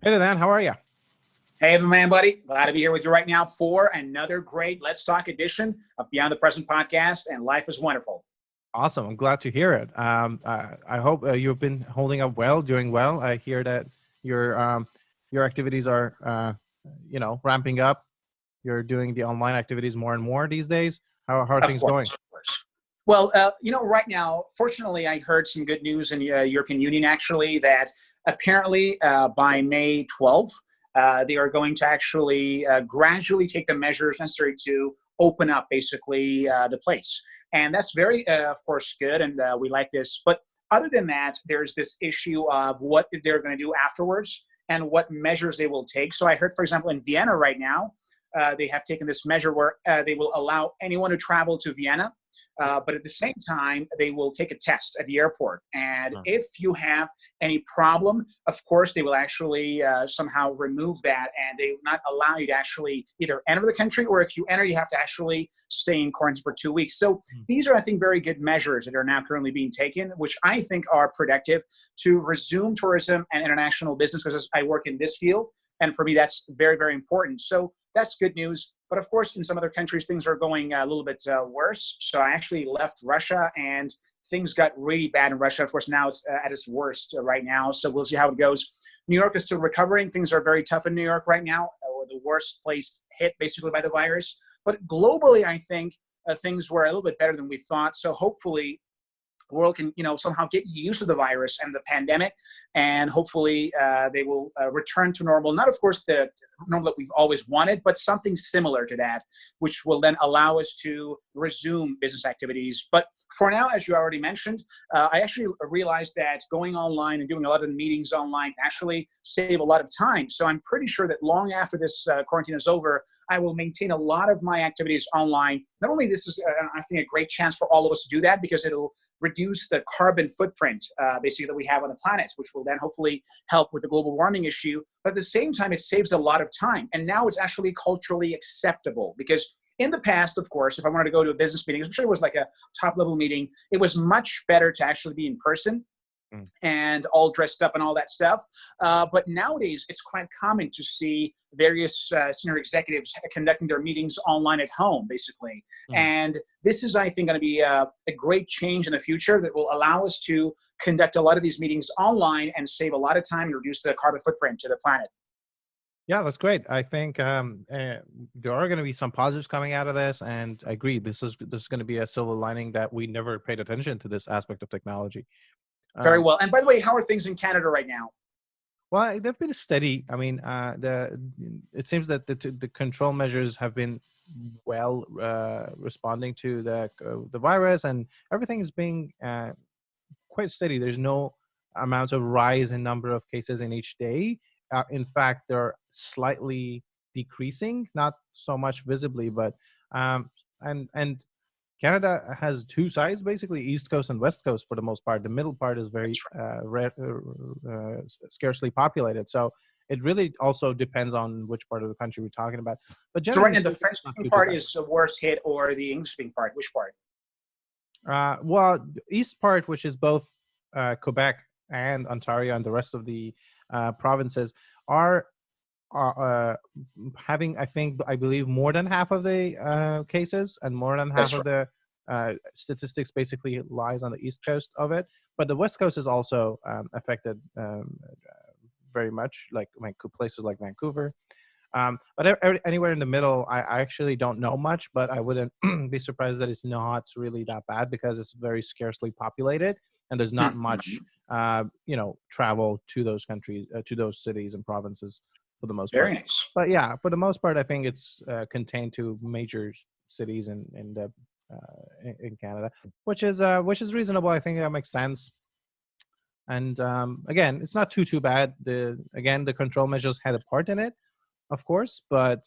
Hey there, Dan. How are you? Hey, man, buddy. Glad to be here with you right now for another great Let's Talk edition of Beyond the Present podcast. And life is wonderful. Awesome. I'm glad to hear it. I hope you've been holding up well, doing well. I hear that your activities are, ramping up. You're doing the online activities more and more these days. How are Of things going? course, of course. Well, right now, fortunately, I heard some good news in the European Union, actually, that apparently by May 12th, they are going to actually gradually take the measures necessary to open up, basically, the place. And that's very, of course, good, and we like this. But other than that, there's this issue of what they're going to do afterwards and what measures they will take. So I heard, for example, in Vienna right now, they have taken this measure where they will allow anyone to travel to Vienna, but at the same time, they will take a test at the airport. And if you have any problem, of course, they will actually somehow remove that, and they will not allow you to actually either enter the country, or if you enter, you have to actually stay in quarantine for 2 weeks. So these are, I think, very good measures that are now currently being taken, which I think are productive to resume tourism and international business, because I work in this field. And for me, that's very, very important. So that's good news. But of course, in some other countries, things are going a little bit worse. So I actually left Russia, and things got really bad in Russia. Of course, now it's at its worst right now. So we'll see how it goes. New York is still recovering. Things are very tough in New York right now, the worst place hit basically by the virus. But globally, I think things were a little bit better than we thought. So hopefully, the world can, somehow get used to the virus and the pandemic, and hopefully they will return to normal. Not, of course, the normal that we've always wanted, but something similar to that, which will then allow us to resume business activities. But for now, as you already mentioned, I actually realized that going online and doing a lot of meetings online can actually save a lot of time. So I'm pretty sure that long after this quarantine is over, I will maintain a lot of my activities online. Not only this is, I think, a great chance for all of us to do that, because it'll reduce the carbon footprint, basically, that we have on the planet, which will then hopefully help with the global warming issue. But at the same time, it saves a lot of time. And now it's actually culturally acceptable, because in the past, of course, if I wanted to go to a business meeting, especially it was like a top level meeting, it was much better to actually be in person and all dressed up and all that stuff. But nowadays, it's quite common to see various senior executives conducting their meetings online at home, basically. And this is, I think, going to be a great change in the future that will allow us to conduct a lot of these meetings online and save a lot of time and reduce the carbon footprint to the planet. Yeah, that's great. I think there are going to be some positives coming out of this, and I agree. This is going to be a silver lining that we never paid attention to this aspect of technology. Very well. And by the way, how are things in Canada right now? Well, they've been steady. I mean, it seems that the control measures have been well responding to the virus, and everything is being quite steady. There's no amount of rise in number of cases in each day. In fact, they're slightly decreasing, not so much visibly, but and Canada has two sides, basically, East Coast and West Coast for the most part. The middle part is very scarcely populated. So it really also depends on which part of the country we're talking about. But So right generally, now, the French-speaking part is the worst hit, or the English-speaking part? Which part? Well, the east part, which is both Quebec and Ontario and the rest of the provinces, are having, I believe, more than half of the cases, and more than half of the statistics basically lies on the east coast of it. But the west coast is also affected very much, like places like Vancouver. But anywhere in the middle, I actually don't know much, but I wouldn't be surprised that it's not really that bad, because it's very scarcely populated, and there's not much, travel to those countries, to those cities and provinces for the most part. Very nice. But yeah, for the most part, I think it's contained to major cities in Canada, which is reasonable. I think that makes sense. And again, it's not too bad. The control measures had a part in it, of course, but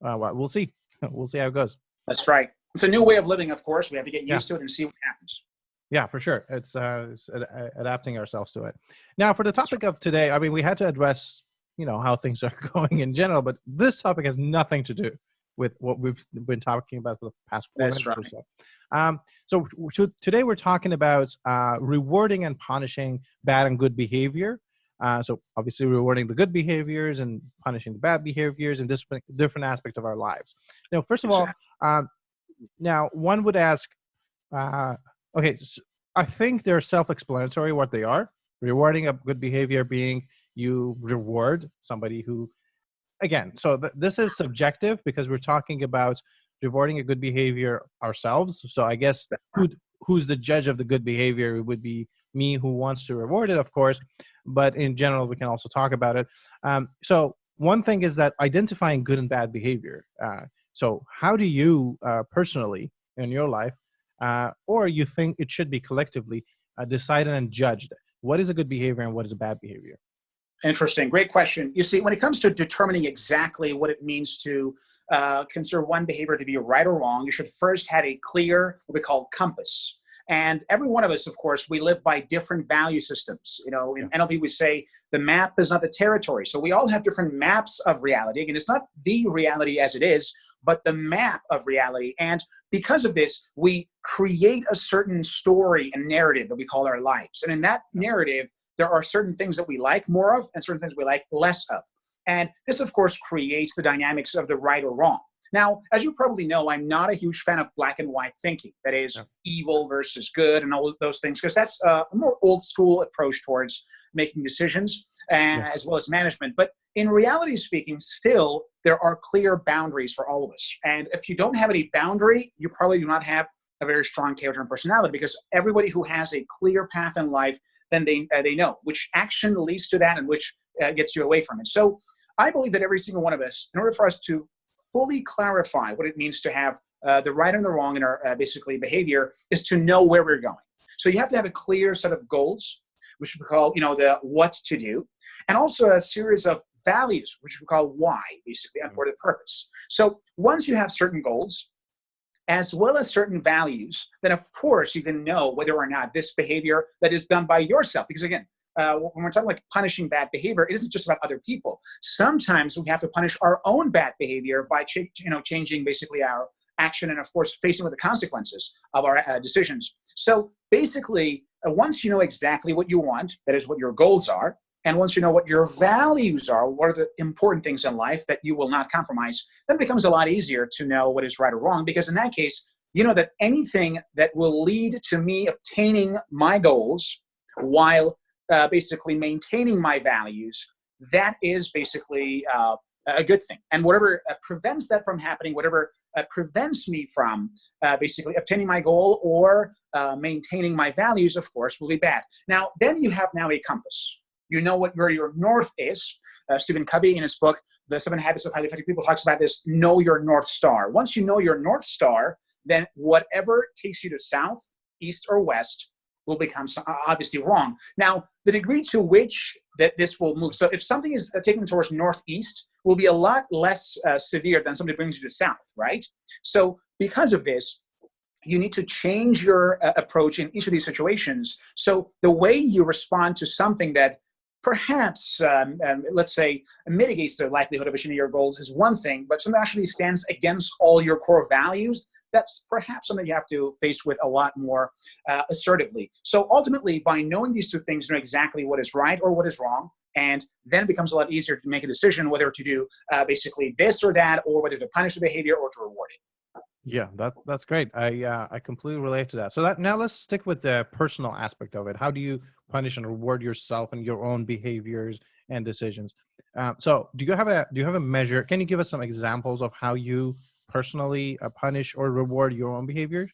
we'll see. We'll see how it goes. That's right. It's a new way of living, of course. We have to get used to it and see what happens. Yeah, for sure. It's adapting ourselves to it. Now, for the topic of today, I mean, we had to address, how things are going in general, but this topic has nothing to do with what we've been talking about for the past 4 minutes or so. So today we're talking about rewarding and punishing bad and good behavior So obviously rewarding the good behaviors and punishing the bad behaviors in different aspects of our lives. Now, first of all, Exactly. now one would ask, okay, so I think they're self-explanatory what they are. Rewarding a good behavior being you reward somebody who, again, so this is subjective because we're talking about rewarding a good behavior ourselves. So I guess who's the judge of the good behavior? It would be me who wants to reward it, of course. But in general, we can also talk about it. So one thing is that identifying good and bad behavior. So how do you personally in your life, or you think it should be collectively decided and judged? What is a good behavior and what is a bad behavior? Interesting. Great question. You see, when it comes to determining exactly what it means to consider one behavior to be right or wrong, you should first have a clear, what we call compass. And every one of us, of course, we live by different value systems. You know, in NLP, we say the map is not the territory. So we all have different maps of reality. And it's not the reality as it is, but the map of reality. And because of this, we create a certain story and narrative that we call our lives. And in that narrative, there are certain things that we like more of and certain things we like less of. And this, of course, creates the dynamics of the right or wrong. Now, as you probably know, I'm not a huge fan of black and white thinking. That is evil versus good and all of those things, because that's a more old school approach towards making decisions and as well as management. But in reality speaking, still, there are clear boundaries for all of us. And if you don't have any boundary, you probably do not have a very strong character and personality, because everybody who has a clear path in life, then they know which action leads to that and which gets you away from it. So I believe that every single one of us, in order for us to fully clarify what it means to have the right and the wrong in our basically behavior, is to know where we're going. So you have to have a clear set of goals, which we call, the what to do, and also a series of values, which we call why, basically, and for the purpose. So once you have certain goals, as well as certain values, then of course you can know whether or not this behavior that is done by yourself, because again, when we're talking like punishing bad behavior, it isn't just about other people. Sometimes we have to punish our own bad behavior by changing basically our action and of course facing with the consequences of our decisions. So basically, once you know exactly what you want, that is what your goals are, and once you know what your values are, what are the important things in life that you will not compromise, then it becomes a lot easier to know what is right or wrong. Because in that case, you know that anything that will lead to me obtaining my goals while basically maintaining my values, that is basically a good thing. And whatever prevents that from happening, whatever prevents me from basically obtaining my goal or maintaining my values, of course, will be bad. Now, then you have now a compass. You know where your north is. Stephen Covey, in his book, The 7 Habits of Highly Effective People, talks about this, know your North Star. Once you know your North Star, then whatever takes you to south, east, or west will become obviously wrong. Now, the degree to which that this will move. So if something is taken towards northeast, will be a lot less severe than something that brings you to south, right? So because of this, you need to change your approach in each of these situations. So the way you respond to something that perhaps, let's say, mitigates the likelihood of achieving your goals is one thing, but something that actually stands against all your core values, that's perhaps something you have to face with a lot more assertively. So ultimately, by knowing these two things, you know exactly what is right or what is wrong, and then it becomes a lot easier to make a decision whether to do basically this or that, or whether to punish the behavior or to reward it. Yeah, that's great. I completely relate to that. So now let's stick with the personal aspect of it. How do you punish and reward yourself and your own behaviors and decisions? So do you have a measure? Can you give us some examples of how you personally punish or reward your own behaviors?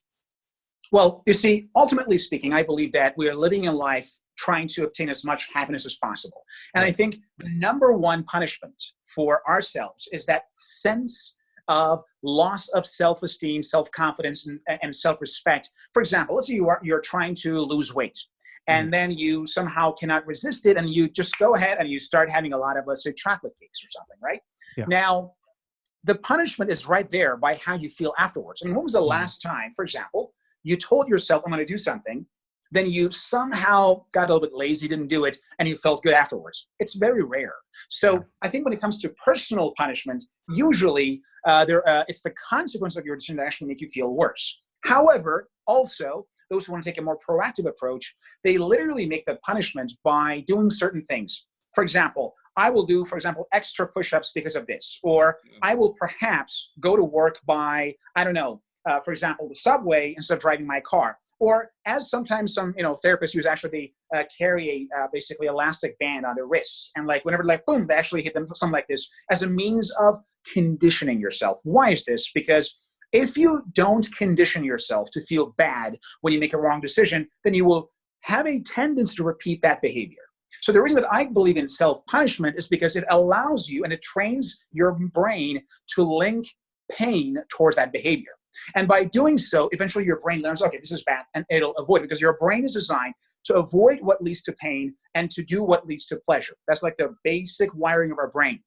Well, you see, ultimately speaking, I believe that we are living in life trying to obtain as much happiness as possible. And I think the number one punishment for ourselves is that sense of loss of self-esteem, self-confidence, and self-respect. For example, let's say you're trying to lose weight, and then you somehow cannot resist it, and you just go ahead and you start having a lot of, let's say, chocolate cakes or something, right? Yeah. Now, the punishment is right there by how you feel afterwards. I mean, when was the last time, for example, you told yourself, I'm going to do something, then you somehow got a little bit lazy, didn't do it, and you felt good afterwards? It's very rare. So I think when it comes to personal punishment, usually it's the consequence of your decision that actually make you feel worse. However, also, those who want to take a more proactive approach, they literally make the punishment by doing certain things. For example, I will do, for example, extra push-ups because of this, or I will perhaps go to work by, I don't know, for example, the subway instead of driving my car. Or as sometimes some, therapists use, actually they carry a basically elastic band on their wrists, and like whenever like boom, they actually hit them something like this as a means of conditioning yourself. Why is this? Because if you don't condition yourself to feel bad when you make a wrong decision, then you will have a tendency to repeat that behavior. So the reason that I believe in self-punishment is because it allows you and it trains your brain to link pain towards that behavior. And by doing so, eventually your brain learns, okay, this is bad, and it'll avoid it, because your brain is designed to avoid what leads to pain and to do what leads to pleasure. That's like the basic wiring of our brain.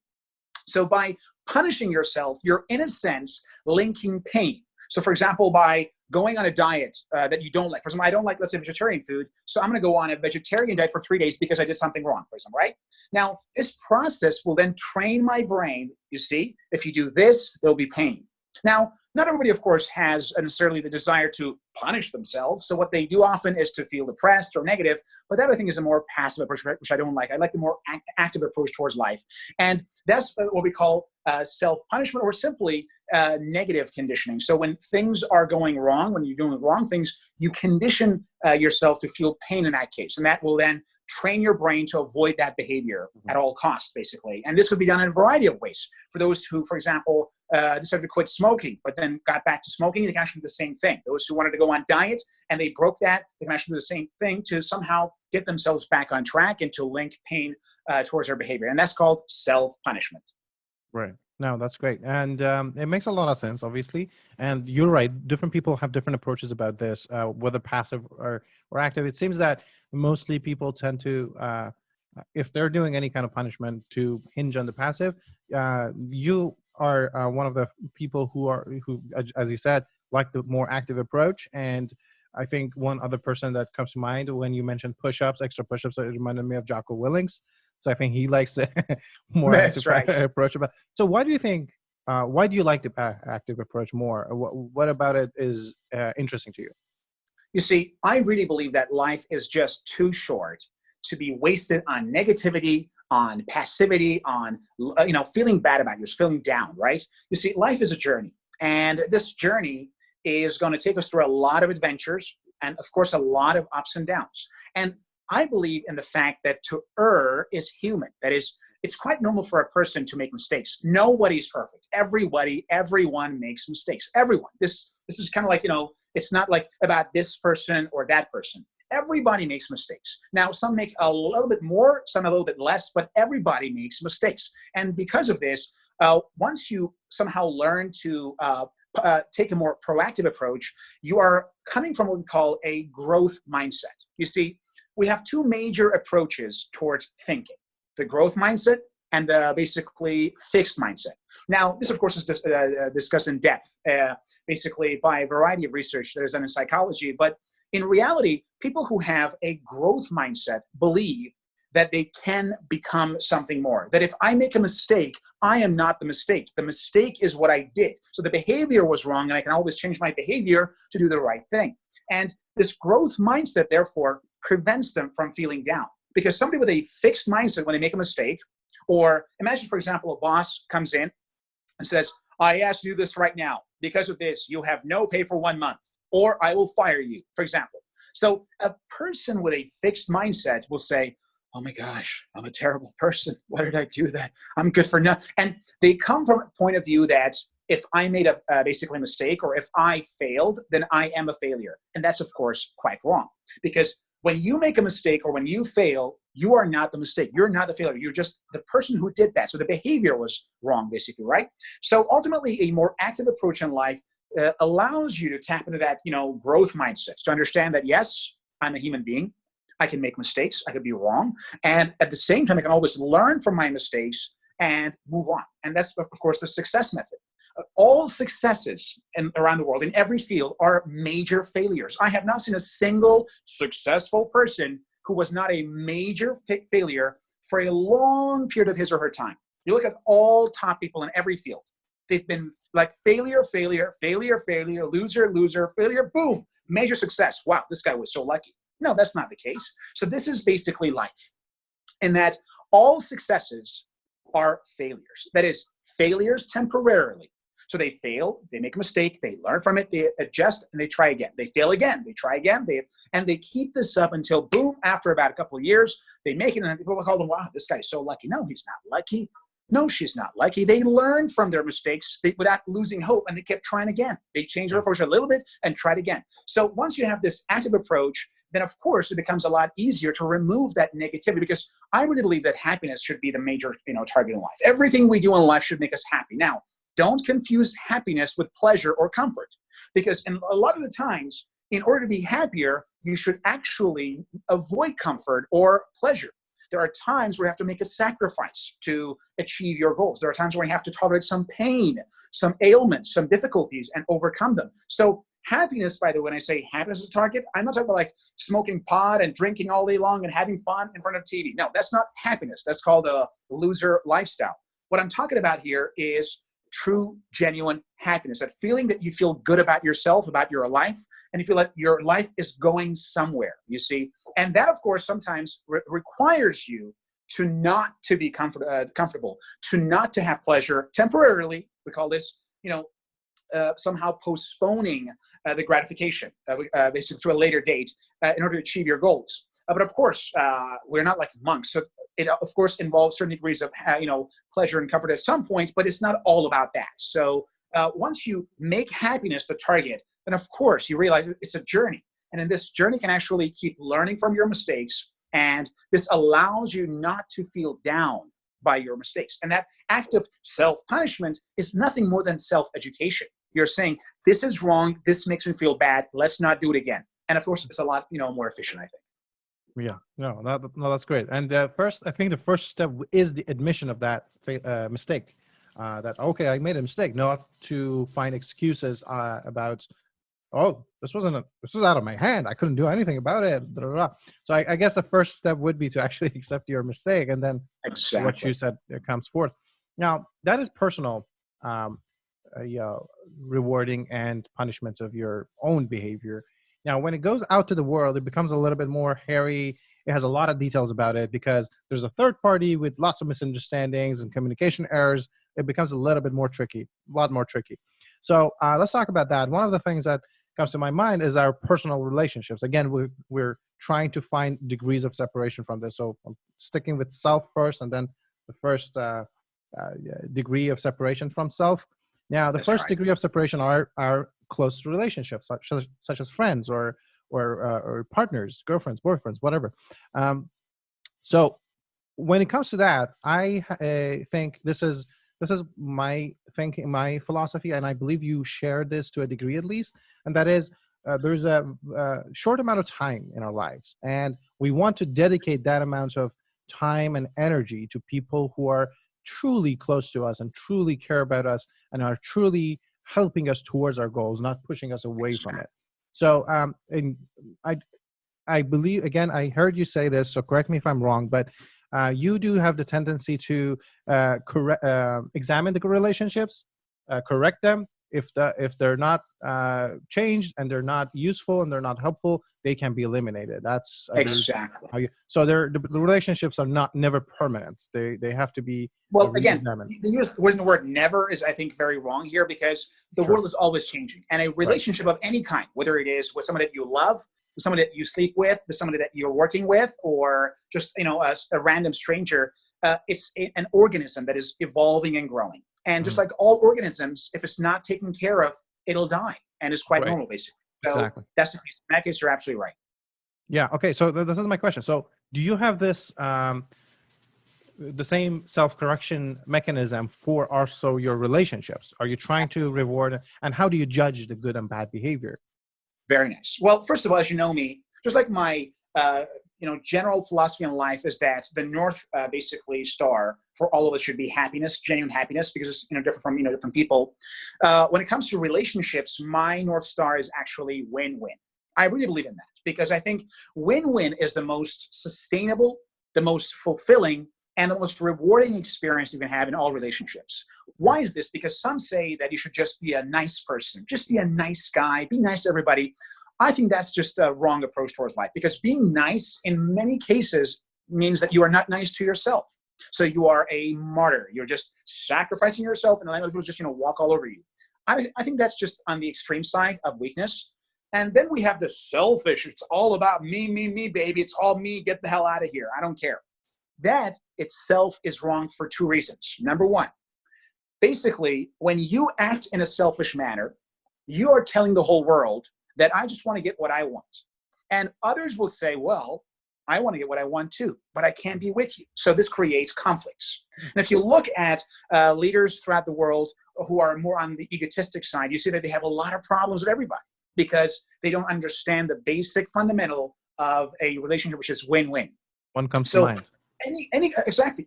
So by punishing yourself, you're in a sense linking pain. So for example, by going on a diet that you don't like, for example, I don't like, let's say, vegetarian food, so I'm going to go on a vegetarian diet for 3 days because I did something wrong, for example, right? Now, this process will then train my brain, you see, if you do this, there'll be pain. Now, not everybody, of course, has necessarily the desire to punish themselves. So what they do often is to feel depressed or negative. But that, I think, is a more passive approach, which I don't like. I like the more active approach towards life. And that's what we call self-punishment, or simply negative conditioning. So when things are going wrong, when you're doing the wrong things, you condition yourself to feel pain in that case. And that will then train your brain to avoid that behavior at all costs, basically. And this could be done in a variety of ways. For those who, for example, decided to quit smoking, but then got back to smoking, they can actually do the same thing. Those who wanted to go on diet and they broke that, they can actually do the same thing to somehow get themselves back on track and to link pain towards their behavior. And that's called self-punishment. Right. No, that's great. And it makes a lot of sense, obviously. And you're right. Different people have different approaches about this, whether passive or active. It seems that mostly people tend to, if they're doing any kind of punishment, to hinge on the passive. You are one of the people who, as you said, like the more active approach. And I think one other person that comes to mind when you mentioned push-ups, extra push-ups, it reminded me of Jocko Willings. So I think he likes the more active approach. So why do you think, why do you like the active approach more? What about it is interesting to you? You see, I really believe that life is just too short to be wasted on negativity, on passivity, on feeling bad about yourself, feeling down, right? You see, life is a journey. And this journey is going to take us through a lot of adventures and, of course, a lot of ups and downs. And I believe in the fact that to err is human. That is, it's quite normal for a person to make mistakes. Nobody's perfect. Everyone makes mistakes. Everyone. This is kind of like, it's not like about this person or that person. Everybody makes mistakes. Now, some make a little bit more, some a little bit less, but everybody makes mistakes. And because of this, once you somehow learn to take a more proactive approach, you are coming from what we call a growth mindset. You see, we have two major approaches towards thinking: the growth mindset and the basically fixed mindset. Now, this, of course, is discussed in depth, basically by a variety of research that is done in psychology. But in reality, people who have a growth mindset believe that they can become something more. That if I make a mistake, I am not the mistake. The mistake is what I did. So the behavior was wrong, and I can always change my behavior to do the right thing. And this growth mindset, therefore, prevents them from feeling down. Because somebody with a fixed mindset, when they make a mistake, or imagine, for example, a boss comes in and says, I asked you to do this right now. Because of this, you have no pay for 1 month, or I will fire you, for example. So a person with a fixed mindset will say, oh my gosh, I'm a terrible person. Why did I do that? I'm good for nothing. And they come from a point of view that if I made a basically a mistake, or if I failed, then I am a failure. And that's, of course, quite wrong. Because when you make a mistake or when you fail, you are not the mistake. You're not the failure. You're just the person who did that. So the behavior was wrong, basically, right? So ultimately, a more active approach in life allows you to tap into that, growth mindset, to understand that, yes, I'm a human being. I can make mistakes. I could be wrong. And at the same time, I can always learn from my mistakes and move on. And that's, of course, the success method. All successes around the world in every field are major failures. I have not seen a single successful person who was not a major failure for a long period of his or her time. You look at all top people in every field. They've been like failure, failure, failure, failure, loser, loser, failure, boom, major success. Wow, this guy was so lucky. No, that's not the case. So this is basically life, in that All successes are failures. That is, failures temporarily. So they fail, they make a mistake, they learn from it, they adjust, and they try again. They fail again, they try again, and they keep this up until, boom, after about a couple of years, they make it, and people call them, wow, this guy's so lucky. No, he's not lucky. No, she's not lucky. They learned from their mistakes without losing hope, and they kept trying again. They changed their approach a little bit and tried again. So once you have this active approach, then of course it becomes a lot easier to remove that negativity, because I really believe that happiness should be the major, target in life. Everything we do in life should make us happy. Now, don't confuse happiness with pleasure or comfort, because in a lot of the times, in order to be happier, you should actually avoid comfort or pleasure. There are times where you have to make a sacrifice to achieve your goals. There are times where you have to tolerate some pain, some ailments, some difficulties, and overcome them. So happiness, by the way, when I say happiness is a target, I'm not talking about like smoking pot and drinking all day long and having fun in front of TV. No, that's not happiness. That's called a loser lifestyle. What I'm talking about here is true, genuine happiness, that feeling that you feel good about yourself, about your life, and you feel like your life is going somewhere, you see. And that, of course, sometimes requires you to not to be comfortable, to not to have pleasure temporarily. We call this, somehow postponing the gratification, basically to a later date in order to achieve your goals. But of course, we're not like monks. So it, of course, involves certain degrees of, pleasure and comfort at some point, but it's not all about that. So once you make happiness the target, then of course you realize it's a journey. And in this journey can actually keep learning from your mistakes. And this allows you not to feel down by your mistakes. And that act of self-punishment is nothing more than self-education. You're saying, this is wrong, this makes me feel bad, let's not do it again. And of course, it's a lot, more efficient, I think. Yeah, no, that's great. And I think the first step is the admission of that mistake. That, okay, I made a mistake, not to find excuses about, oh, this was out of my hand, I couldn't do anything about it. Blah, blah, blah. So I guess the first step would be to actually accept your mistake, and then exactly what you said comes forth. Now, that is personal rewarding and punishments of your own behavior. Now, when it goes out to the world, it becomes a little bit more hairy. It has a lot of details about it because there's a third party with lots of misunderstandings and communication errors. It becomes a little bit more tricky, a lot more tricky. So let's talk about that. One of the things that comes to my mind is our personal relationships. Again, we're trying to find degrees of separation from this. So I'm sticking with self first, and then the first degree of separation from self. Now, the first degree of separation are close relationships, such as friends or partners, girlfriends, boyfriends, whatever. So when it comes to that, I think this is my thinking, my philosophy, and I believe you share this to a degree at least, and that is there's a short amount of time in our lives, and we want to dedicate that amount of time and energy to people who are truly close to us and truly care about us and are truly helping us towards our goals, not pushing us away from it. So and I believe, again, I heard you say this, so correct me if I'm wrong, but you do have the tendency to examine the relationships, correct them. If they're not changed and they're not useful and they're not helpful, they can be eliminated. That's exactly. So the relationships are never permanent. They have to be examined. The word never is, I think, very wrong here, because the world is always changing, and a relationship of any kind, whether it is with somebody that you love, with somebody that you sleep with somebody that you're working with, or just a random stranger, it's an organism that is evolving and growing. And just like all organisms, if it's not taken care of, it'll die, and it's quite normal, basically. So that's the case. In that case, you're absolutely right. Yeah. Okay. So this is my question. So do you have this the same self-correction mechanism for also your relationships? Are you trying to reward, and how do you judge the good and bad behavior? Very nice. Well, first of all, as you know me, just like my general philosophy in life is that the North basically star for all of us should be happiness, genuine happiness, because it's different from different people. When it comes to relationships, my North Star is actually win-win. I really believe in that, because I think win-win is the most sustainable, the most fulfilling, and the most rewarding experience you can have in all relationships. Why is this? Because some say that you should just be a nice person, just be a nice guy, be nice to everybody. I think that's just a wrong approach towards life, because being nice in many cases means that you are not nice to yourself. So you are a martyr. You're just sacrificing yourself, and letting people just, walk all over you. I think that's just on the extreme side of weakness. And then we have the selfish. It's all about me, me, me, baby. It's all me. Get the hell out of here. I don't care. That itself is wrong for two reasons. Number one, basically, when you act in a selfish manner, you are telling the whole world that I just want to get what I want. And others will say, well, I want to get what I want too, but I can't be with you. So this creates conflicts. And if you look at leaders throughout the world who are more on the egotistic side, you see that they have a lot of problems with everybody because they don't understand the basic fundamental of a relationship, which is win-win. One comes to mind.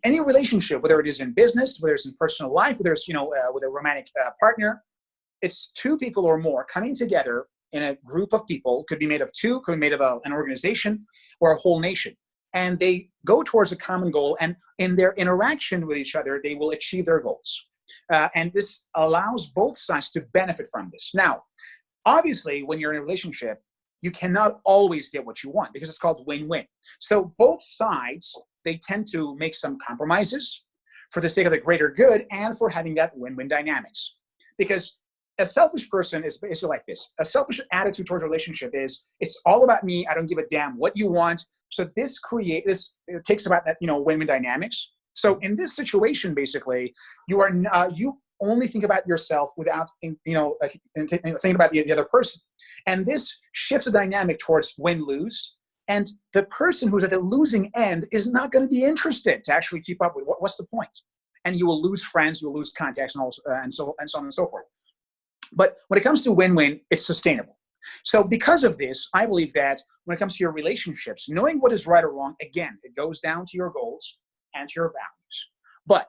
Any relationship, whether it is in business, whether it's in personal life, whether it's, with a romantic partner, it's two people or more coming together in a group of people. Could be made of two, could be made of an organization or a whole nation. And they go towards a common goal, and in their interaction with each other, they will achieve their goals. And this allows both sides to benefit from this. Now, obviously, when you're in a relationship, you cannot always get what you want because it's called win-win. So both sides, they tend to make some compromises for the sake of the greater good and for having that win-win dynamics. Because a selfish person is basically like this. A selfish attitude towards a relationship is, it's all about me. I don't give a damn what you want. So this takes about that, win-win dynamics. So in this situation, basically, you only think about yourself without, thinking about the other person. And this shifts the dynamic towards win-lose. And the person who's at the losing end is not going to be interested to actually keep up with what's the point. And you will lose friends, you will lose contacts, and so on and so forth. But when it comes to win-win, it's sustainable. So because of this, I believe that when it comes to your relationships, knowing what is right or wrong, again, it goes down to your goals and to your values. But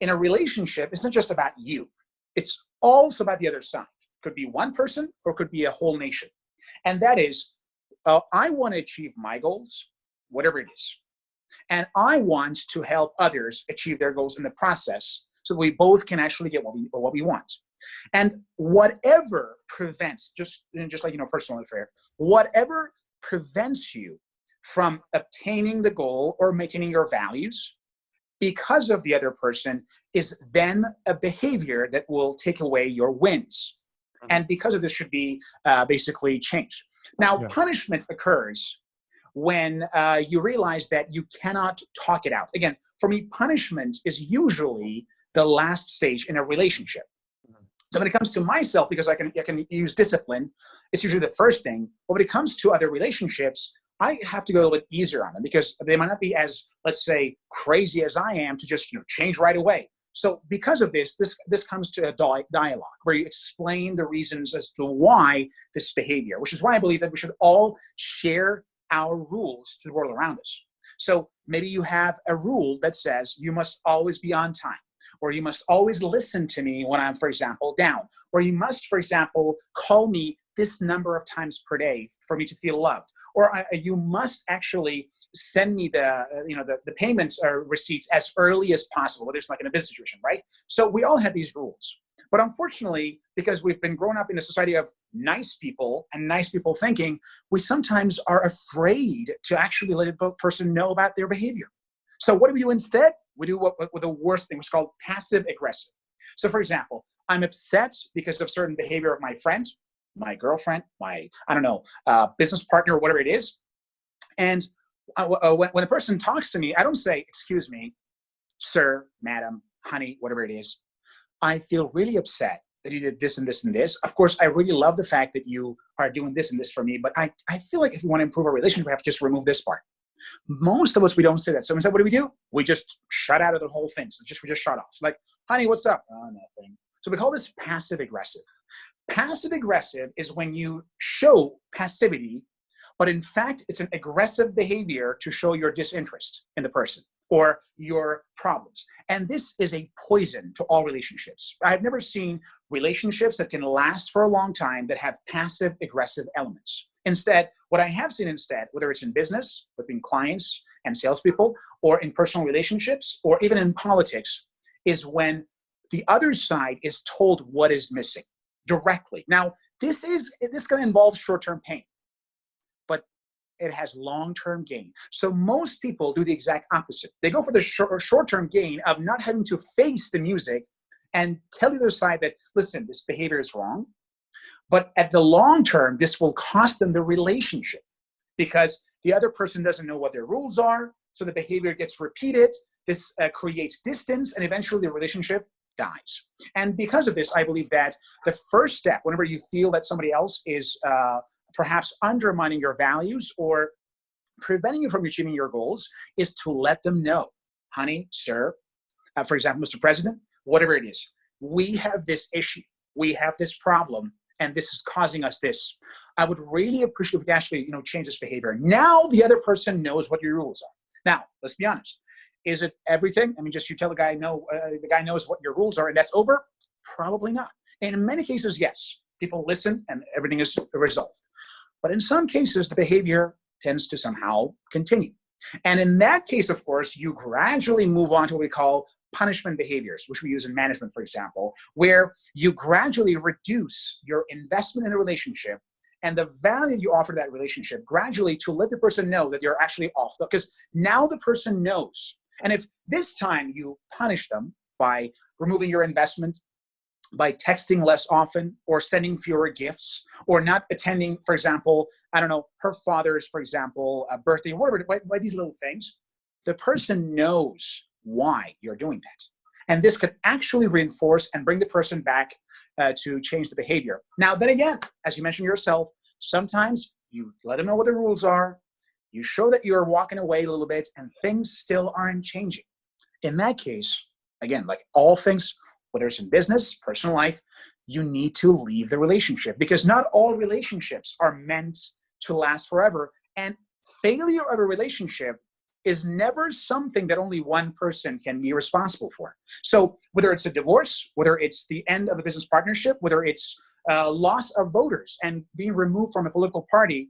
in a relationship, it's not just about you. It's also about the other side. It could be one person or it could be a whole nation. And that is, I want to achieve my goals, whatever it is. And I want to help others achieve their goals in the process so that we both can actually get what we want. And whatever prevents, just like, personal affair, whatever prevents you from obtaining the goal or maintaining your values because of the other person is then a behavior that will take away your wins. And because of this should be basically changed. Now, punishment occurs when you realize that you cannot talk it out. Again, for me, punishment is usually the last stage in a relationship. So when it comes to myself, because I can use discipline, it's usually the first thing. But when it comes to other relationships, I have to go a little bit easier on them because they might not be as, let's say, crazy as I am to just change right away. So because of this comes to a dialogue where you explain the reasons as to why this behavior, which is why I believe that we should all share our rules to the world around us. So maybe you have a rule that says you must always be on time, or you must always listen to me when I'm, for example, down, or you must, for example, call me this number of times per day for me to feel loved, or you must actually send me the payments or receipts as early as possible, whether it's like in a business situation, right? So we all have these rules. But unfortunately, because we've been grown up in a society of nice people and nice people thinking, we sometimes are afraid to actually let the person know about their behavior. So what do we do instead? We do what the worst thing, which is called passive aggressive. So for example, I'm upset because of certain behavior of my friend, my girlfriend, my, business partner, whatever it is. And when the person talks to me, I don't say, excuse me, sir, madam, honey, whatever it is. I feel really upset that you did this and this and this. Of course, I really love the fact that you are doing this and this for me, but I feel like if we want to improve our relationship, we have to just remove this part. Most of us, we don't say that. So instead, what do? We just shut out of the whole thing. So we just shut off. It's like, honey, what's up? Oh, nothing. So we call this passive aggressive. Passive aggressive is when you show passivity, but in fact, it's an aggressive behavior to show your disinterest in the person or your problems. And this is a poison to all relationships. I've never seen relationships that can last for a long time that have passive aggressive elements. Instead, what I have seen instead, whether it's in business, between clients and salespeople, or in personal relationships, or even in politics, is when the other side is told what is missing directly. Now, this going to involve short-term pain. But it has long-term gain. So most people do the exact opposite. They go for the short-term gain of not having to face the music and tell the other side that, listen, this behavior is wrong. But at the long term, this will cost them the relationship because the other person doesn't know what their rules are. So the behavior gets repeated. This creates distance, and eventually the relationship dies. And because of this, I believe that the first step, whenever you feel that somebody else is perhaps undermining your values or preventing you from achieving your goals, is to let them know, honey, sir, for example, Mr. President, whatever it is, we have this issue, we have this problem, and this is causing us this. I would really appreciate if we could actually, change this behavior. Now the other person knows what your rules are. Now, let's be honest. Is it everything? I mean, just you tell the guy, no, the guy knows what your rules are, and that's over? Probably not. And in many cases, yes, people listen and everything is resolved. But in some cases, the behavior tends to somehow continue. And in that case, of course, you gradually move on to what we call punishment behaviors, which we use in management, for example, where you gradually reduce your investment in a relationship and the value you offer to that relationship gradually to let the person know that you're actually off. Because now the person knows. And if this time you punish them by removing your investment, by texting less often or sending fewer gifts or not attending, for example, I don't know, her father's, for example, a birthday, whatever, by these little things, the person knows why you're doing that. And this could actually reinforce and bring the person back to change the behavior. Now, then again, as you mentioned yourself, sometimes you let them know what the rules are, you show that you're walking away a little bit and things still aren't changing. In that case, again, like all things, whether it's in business, personal life, you need to leave the relationship because not all relationships are meant to last forever. And failure of a relationship is never something that only one person can be responsible for. So whether it's a divorce, whether it's the end of a business partnership, whether it's loss of voters and being removed from a political party,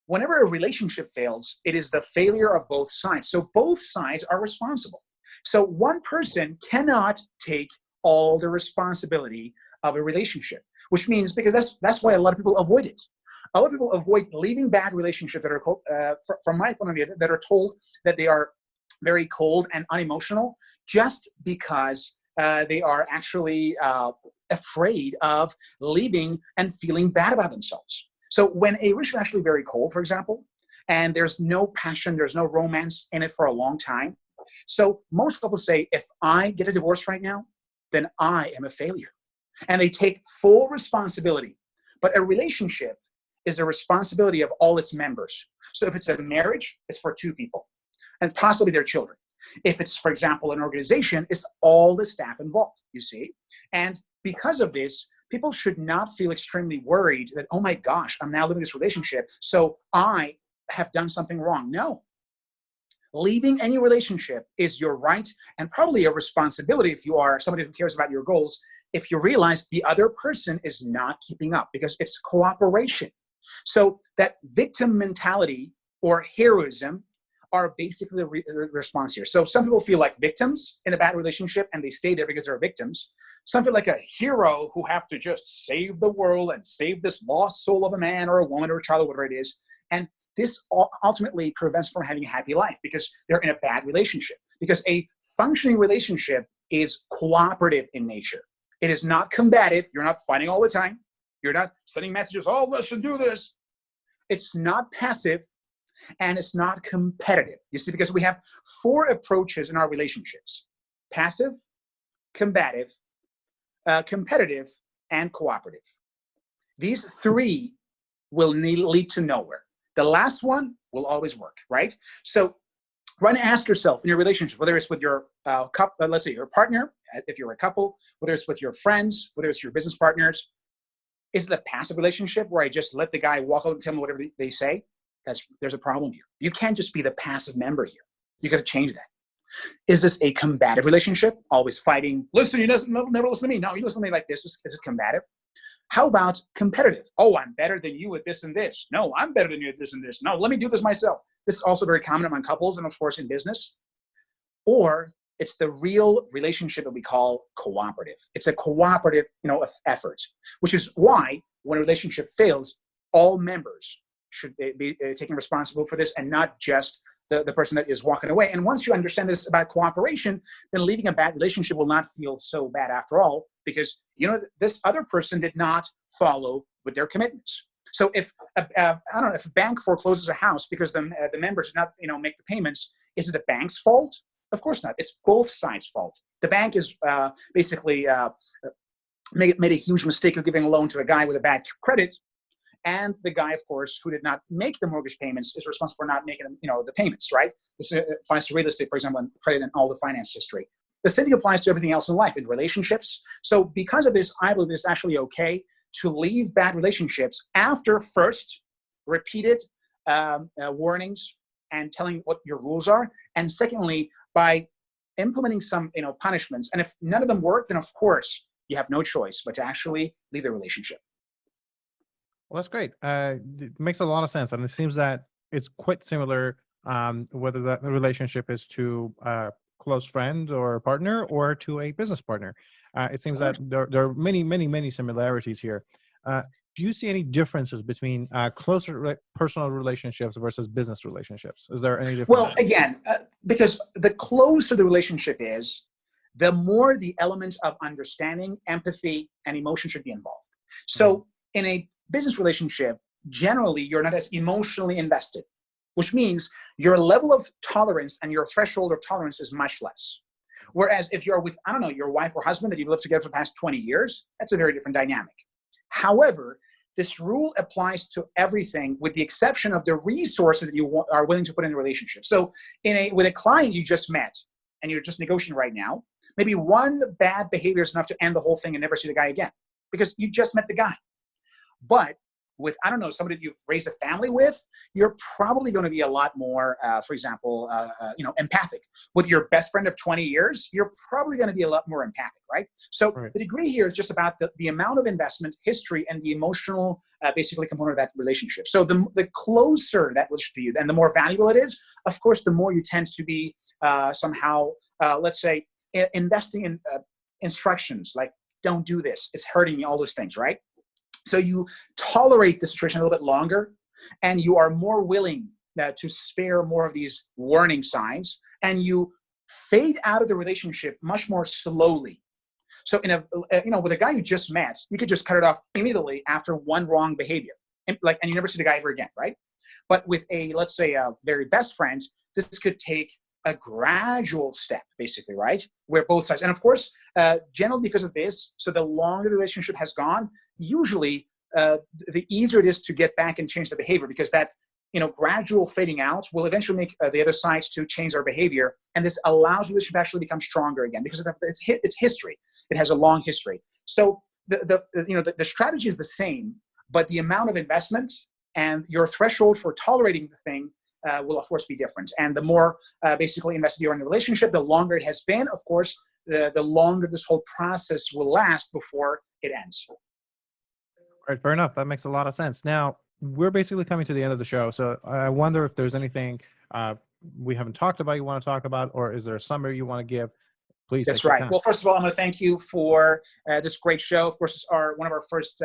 whenever a relationship fails, it is the failure of both sides. So both sides are responsible. So one person cannot take all the responsibility of a relationship, which means, because that's why a lot of people avoid it. A lot of people avoid leaving bad relationships that are, from my point of view, that are told that they are very cold and unemotional, just because they are actually afraid of leaving and feeling bad about themselves. So when a relationship is actually very cold, for example, and there's no passion, there's no romance in it for a long time. So most couples say, if I get a divorce right now, then I am a failure. And they take full responsibility. But a relationship is a responsibility of all its members. So if it's a marriage, it's for two people and possibly their children. If it's, for example, an organization, it's all the staff involved, you see? And because of this, people should not feel extremely worried that, oh my gosh, I'm now living this relationship, so I have done something wrong. No. Leaving any relationship is your right and probably a responsibility if you are somebody who cares about your goals, if you realize the other person is not keeping up, because it's cooperation. So that victim mentality or heroism are basically the response here. So some people feel like victims in a bad relationship and they stay there because they're victims. Some feel like a hero who have to just save the world and save this lost soul of a man or a woman or a child or whatever it is. And this ultimately prevents from having a happy life because they're in a bad relationship. Because a functioning relationship is cooperative in nature. It is not combative. You're not fighting all the time. You're not sending messages, oh, listen, do this. It's not passive and it's not competitive. You see, because we have 4 approaches in our relationships: passive, combative, competitive, and cooperative. These 3 will lead to nowhere. The last one will always work, right? So run and ask yourself in your relationship, whether it's with your couple, let's say your partner, if you're a couple, whether it's with your friends, whether it's your business partners, is it a passive relationship where I just let the guy walk out and tell me whatever they say? There's a problem here. You can't just be the passive member here. You got to change that. Is this a combative relationship? Always fighting. Listen, you never listen to me. No, you listen to me like this. Is this combative? How about competitive? Oh, I'm better than you at this and this. No, I'm better than you at this and this. No, let me do this myself. This is also very common among couples and, of course, in business. Or it's the real relationship that we call cooperative. It's a cooperative, effort, which is why when a relationship fails, all members should be taking responsibility for this, and not just the person that is walking away. And once you understand this about cooperation, then leaving a bad relationship will not feel so bad after all, because this other person did not follow with their commitments. So if I don't know, if a bank forecloses a house because the members did not make the payments, is it the bank's fault? Of course not. It's both sides' fault. The bank is basically made a huge mistake of giving a loan to a guy with a bad credit. And the guy, of course, who did not make the mortgage payments is responsible for not making the payments, right? This applies to real estate, for example, and credit and all the finance history. The same thing applies to everything else in life, in relationships. So because of this, I believe it's actually okay to leave bad relationships after first repeated warnings and telling what your rules are. And secondly, by implementing some punishments. And if none of them work, then of course, you have no choice but to actually leave the relationship. Well, that's great. It makes a lot of sense, and it seems that it's quite similar, whether that relationship is to a close friend or partner or to a business partner. It seems that there are many similarities here. Do you see any differences between closer personal relationships versus business relationships? Is there any difference? Well, again, because the closer the relationship is, the more the element of understanding, empathy, and emotion should be involved. So in a business relationship, generally, you're not as emotionally invested, which means your level of tolerance and your threshold of tolerance is much less. Whereas if you're with, I don't know, your wife or husband that you've lived together for the past 20 years, that's a very different dynamic. However, this rule applies to everything with the exception of the resources that you are willing to put in a relationship. So with a client you just met and you're just negotiating right now, maybe one bad behavior is enough to end the whole thing and never see the guy again because you just met the guy. But with, I don't know, somebody that you've raised a family with, you're probably going to be a lot more, for example, empathic. With your best friend of 20 years, you're probably going to be a lot more empathic, right? So the degree here is just about the amount of investment, history, and the emotional, basically, component of that relationship. So the closer that should be, and the more valuable it is, of course, the more you tend to be somehow, let's say, investing in instructions like, don't do this, it's hurting me, all those things, right? So you tolerate the situation a little bit longer, and you are more willing to spare more of these warning signs, and you fade out of the relationship much more slowly. So with a guy you just met, you could just cut it off immediately after one wrong behavior, and you never see the guy ever again, right? But with let's say a very best friend, this could take a gradual step, basically, right? Where both sides, and of course, generally because of this, so the longer the relationship has gone, usually the easier it is to get back and change the behavior, because that gradual fading out will eventually make the other sides to change their behavior, and this allows the relationship to actually become stronger again because it's history. It has a long history. So the strategy is the same, but the amount of investment and your threshold for tolerating the thing will of course be different. And the more basically invested you are in the relationship, the longer it has been, of course, the longer this whole process will last before it ends. Right, fair enough. That makes a lot of sense. Now, we're basically coming to the end of the show, so I wonder if there's anything we haven't talked about you want to talk about, or is there a summary you want to give? Please. That's right. Well, first of all, I'm going to thank you for this great show. Of course, it's one of our first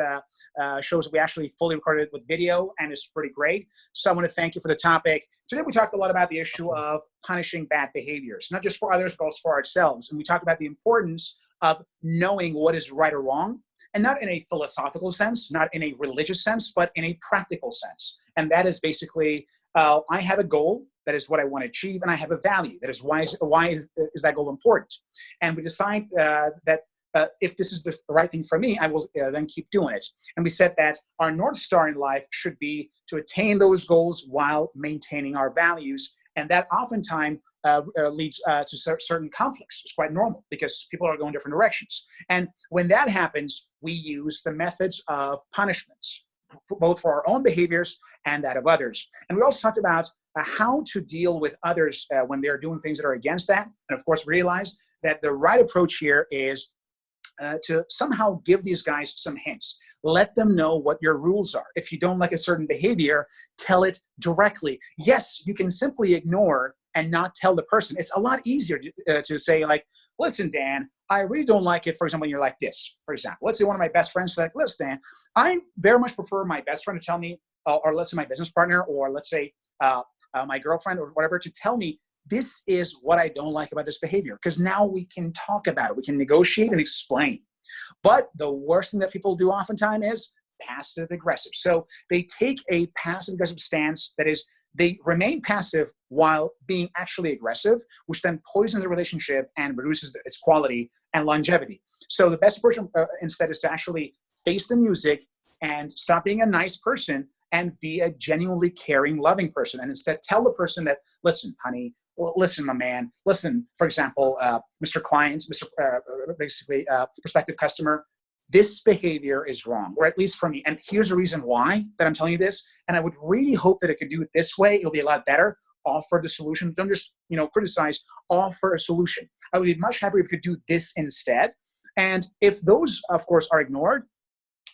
shows that we actually fully recorded with video, and it's pretty great. So I want to thank you for the topic. Today, we talked a lot about the issue of punishing bad behaviors, not just for others, but also for ourselves. And we talked about the importance of knowing what is right or wrong, and not in a philosophical sense, not in a religious sense, but in a practical sense. And that is basically, I have a goal. That is what I want to achieve, and I have a value. That is why is that goal important? And we decide that if this is the right thing for me, I will then keep doing it. And we said that our North Star in life should be to attain those goals while maintaining our values, and that oftentimes leads to certain conflicts. It's quite normal because people are going different directions. And when that happens, we use the methods of punishments, both for our own behaviors and that of others. And we also talked about how to deal with others when they're doing things that are against that. And of course, realize that the right approach here is to somehow give these guys some hints. Let them know what your rules are. If you don't like a certain behavior, tell it directly. Yes, you can simply ignore and not tell the person. It's a lot easier to say, like, listen, Dan, I really don't like it, for example, when you're like this, for example. Let's say one of my best friends said, listen, Dan, I very much prefer my best friend to tell me or let's say my business partner, or let's say my girlfriend or whatever, to tell me, this is what I don't like about this behavior. Because now we can talk about it. We can negotiate and explain. But the worst thing that people do oftentimes is passive aggressive. So they take a passive aggressive stance, that is, they remain passive while being actually aggressive, which then poisons the relationship and reduces its quality and longevity. So the best approach instead is to actually face the music and stop being a nice person and be a genuinely caring, loving person. And instead tell the person that, listen, honey, listen, my man, listen, for example, Mr. Client, prospective customer, this behavior is wrong, or at least for me. And here's the reason why that I'm telling you this. And I would really hope that it could do it this way. It'll be a lot better. Offer the solution. Don't just, criticize, offer a solution. I would be much happier if we could do this instead. And if those, of course, are ignored,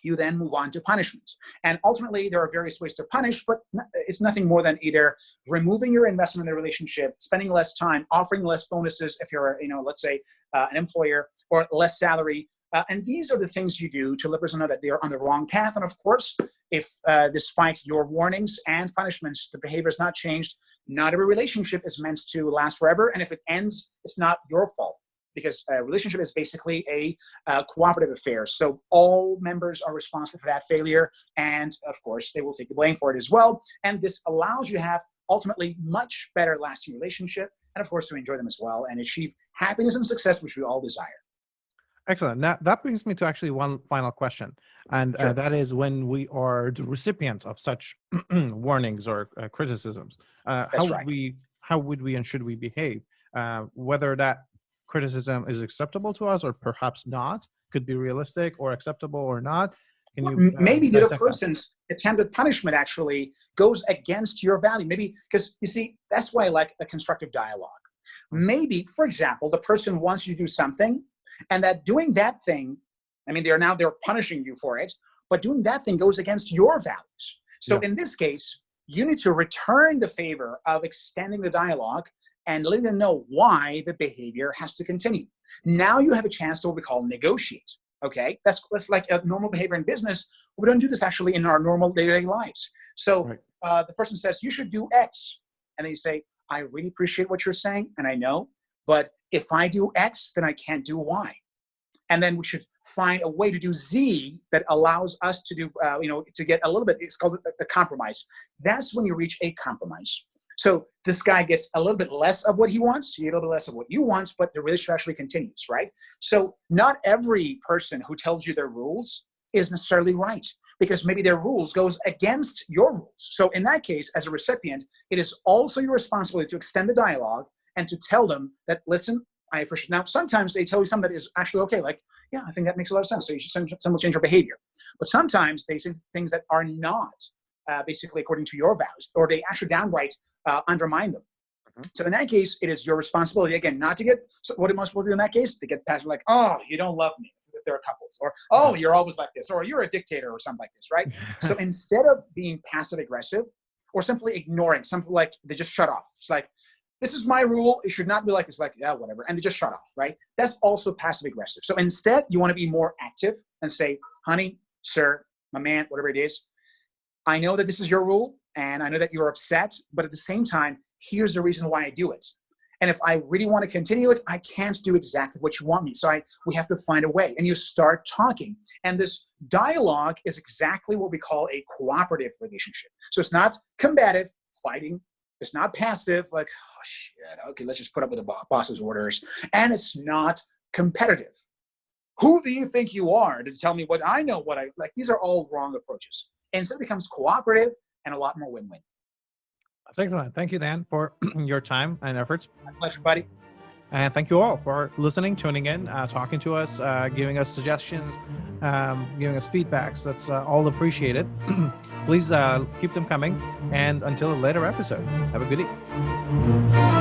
you then move on to punishments. And ultimately, there are various ways to punish, but it's nothing more than either removing your investment in the relationship, spending less time, offering less bonuses if you're, let's say, an employer, or less salary. And these are the things you do to let the person know that they are on the wrong path. And of course, if despite your warnings and punishments, the behavior is not changed, not every relationship is meant to last forever. And if it ends, it's not your fault, because a relationship is basically a cooperative affair. So all members are responsible for that failure. And of course, they will take the blame for it as well. And this allows you to have ultimately much better lasting relationship, and of course, to enjoy them as well and achieve happiness and success, which we all desire. Excellent. Now, that brings me to actually one final question. And Sure. that is, when we are the recipient of such warnings or criticisms, That's right. how would we and should we behave? Whether that criticism is acceptable to us or perhaps not, could be realistic or acceptable or not. Can you maybe the other dissect that? person's attempted punishment actually goes against your value. Maybe, because you see, that's why I like a constructive dialogue. Maybe, for example, the person wants you to do something, and that doing that thing, I mean, they're punishing you for it, but doing that thing goes against your values. So in this case, you need to return the favor of extending the dialogue and letting them know why the behavior has to continue. Now you have a chance to what we call negotiate. Okay, that's like a normal behavior in business. We don't do this actually in our normal day-to-day lives. So the person says, you should do X. And then you say, I really appreciate what you're saying, and I know, but if I do X, then I can't do Y. And then we should find a way to do Z that allows us to do, to get a little bit, it's called the compromise. That's when you reach a compromise. So this guy gets a little bit less of what he wants, you get a little bit less of what you want, but the relationship actually continues, right? So not every person who tells you their rules is necessarily right, because maybe their rules goes against your rules. So in that case, as a recipient, it is also your responsibility to extend the dialogue and to tell them that, listen, I appreciate. Now, sometimes they tell you something that is actually okay, like, yeah, I think that makes a lot of sense. So you should some change your behavior. But sometimes they say things that are not basically according to your values, or they actually downright undermine them. So in that case, it is your responsibility, again, not to get, so what am I supposed to do in that case? To get passionate, like, oh, you don't love me, if there are couples, or, oh, you're always like this, or you're a dictator, or something like this, right? So instead of being passive aggressive, or simply ignoring, something like they just shut off. It's like, this is my rule, it should not be like this, like, yeah, whatever, and they just shut off, right? That's also passive aggressive. So instead, you want to be more active and say, honey, sir, my man, whatever it is, I know that this is your rule, and I know that you're upset, but at the same time, here's the reason why I do it. And if I really want to continue it, I can't do exactly what you want me. So we have to find a way. And you start talking. And this dialogue is exactly what we call a cooperative relationship. So it's not combative, fighting. It's not passive, like, oh, shit, okay, let's just put up with the boss's orders. And it's not competitive. Who do you think you are to tell me what I know, what I like? These are all wrong approaches. And so it becomes cooperative and a lot more win-win. Excellent. Thank you, Dan, for your time and efforts. My pleasure, buddy. And thank you all for listening, tuning in, talking to us, giving us suggestions, giving us feedbacks. That's all appreciated. Please keep them coming. And until a later episode, have a good evening.